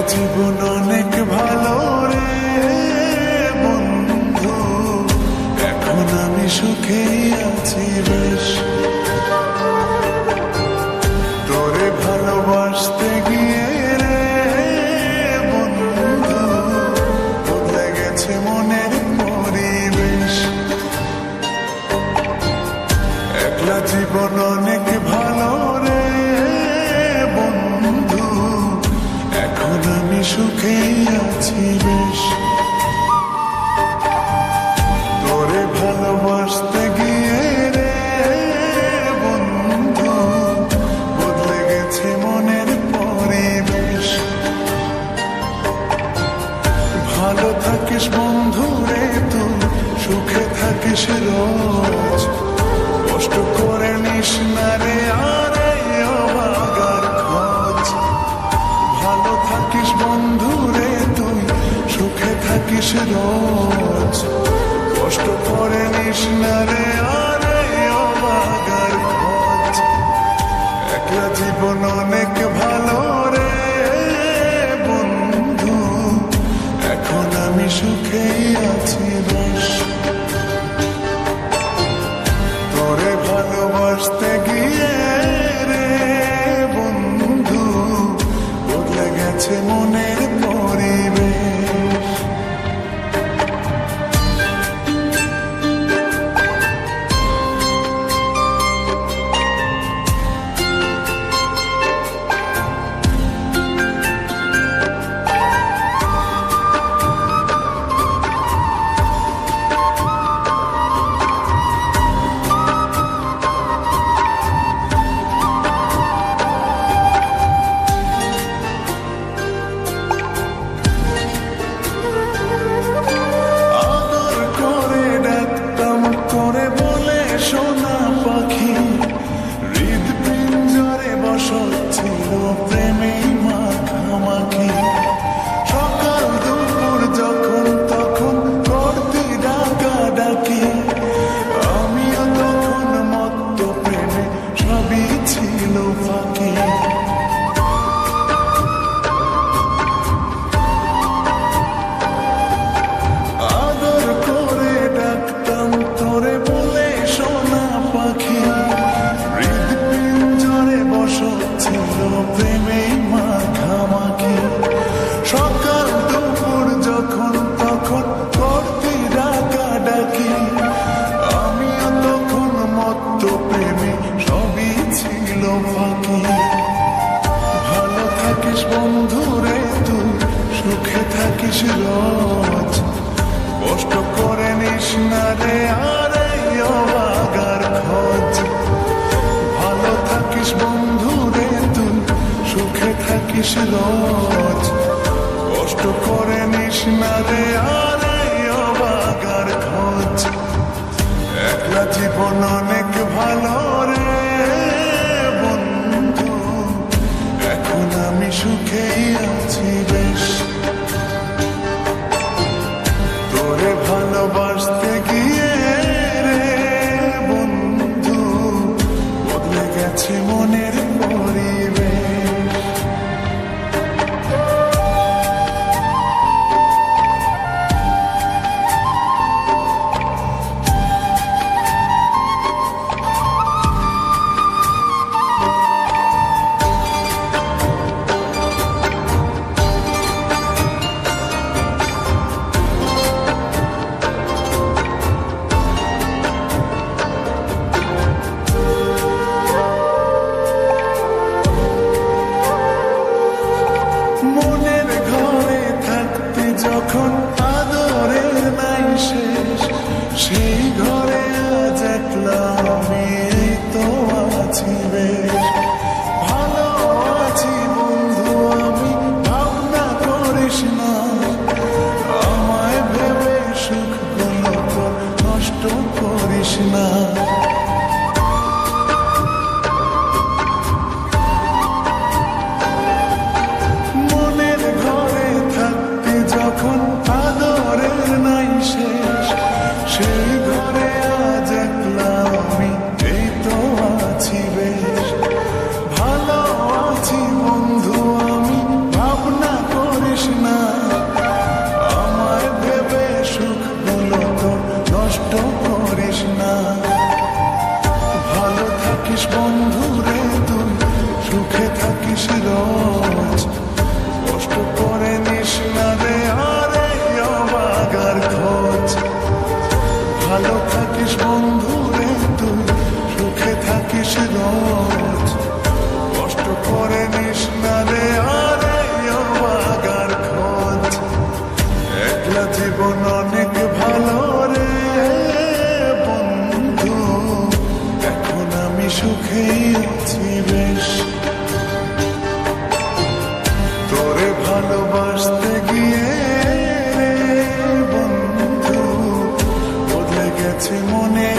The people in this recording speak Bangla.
জীবন অনেক ভালো রে বন্ধু, এখন আমি সুখেই আছি বেশ। তোরে ভালোবাসতে গিয়ে রে বন্ধু, বদলে গেছে মনের পরিবেশ। একলা জীবন অনেক ভালো রে বন্ধু, এখন আমি সুখেই আছি বেশ। তোরে ভালোবাসতে গিয়ে রে বন্ধু, বদলে গেছে মনের পরিবেশ। ভালো থাকিস বন্ধু রে তুই, সুখে থাকিস রোজ, কষ্ট করে নিস না রে আর অভাগার খোঁজ। ভালো থাকিস বন্ধু রে তুই, সুখে থাকিস রোজ, কষ্ট করে নিস না রে আর অভাগার খোঁজ। একলা জীবন অনেক ভালো রে বন্ধু, এখন আমি সুখেই আছি বেশ। তোরে ভালোবাসতে গিয়ে রে বন্ধু, বদলে গেছে মনের পরিবেশ। সোনা পাখি হৃদপিঞ্জরে বসত ছিল প্রেমেই মাখামাখি। সকাল দুপুর যখন তখন করতি ডাকাডাকি, আমিও তখন মত্ত প্রেমে সবই ছিল ফাঁকি। আদর করে ডাকতাম তোরে বলে সোনা পাখি, হৃদপিঞ্জরে বসত ছিল প্রেমেই মাখামাখি। সকাল দুপুর যখন তখন করতি ডাকাডাকি, আমিও তখন মত্ত প্রেমে সবই ছিল ফাঁকি। ভালো থাকিস বন্ধু রে তুই, সুখে থাকিস রোজ, কষ্ট করে নিস না রে আর অভাগার খোঁজ। ভালো থাকিস বন্ধু রে তুই, সুখে থাকিস রোজ, কষ্ট করে নিস না রে আর অভাগার খোঁজ। একলা জীবন অনেক ভালো রে বন্ধু, এখন আমি সুখেই আছি বেশ। তোরে ভালোবাসতে গিয়ে রে বন্ধু, বদলে গেছে মনের পরিবেশ। মনের ঘরে থাকতে যখন আদরের নাই শেষ, সেই ঘরে আজ একলা আমি তো আছি বেশ। ভালো আছি বন্ধু আমি, ভাবনা করিস না, আমায় ভেবে সুখগুলো তো নষ্ট করিস না। মনের ঘরে থাকতে যখন আদরের নাই শেষ, সেই ঘরে না রে আরে অবাগার খোঁজ। ভালো থাকিস বন্ধু রে তুই, সুখে থাকিস রোজ, কষ্ট করে নিস না রে আরে অবাগার খোঁজ। একলা জীবন অনেক ভালো রে বন্ধু, এখন আমি সুখেই আছি বেশ। তোরে ভালোবাসতে গিয়ে রে বন্ধু, বদলে গেছে মনে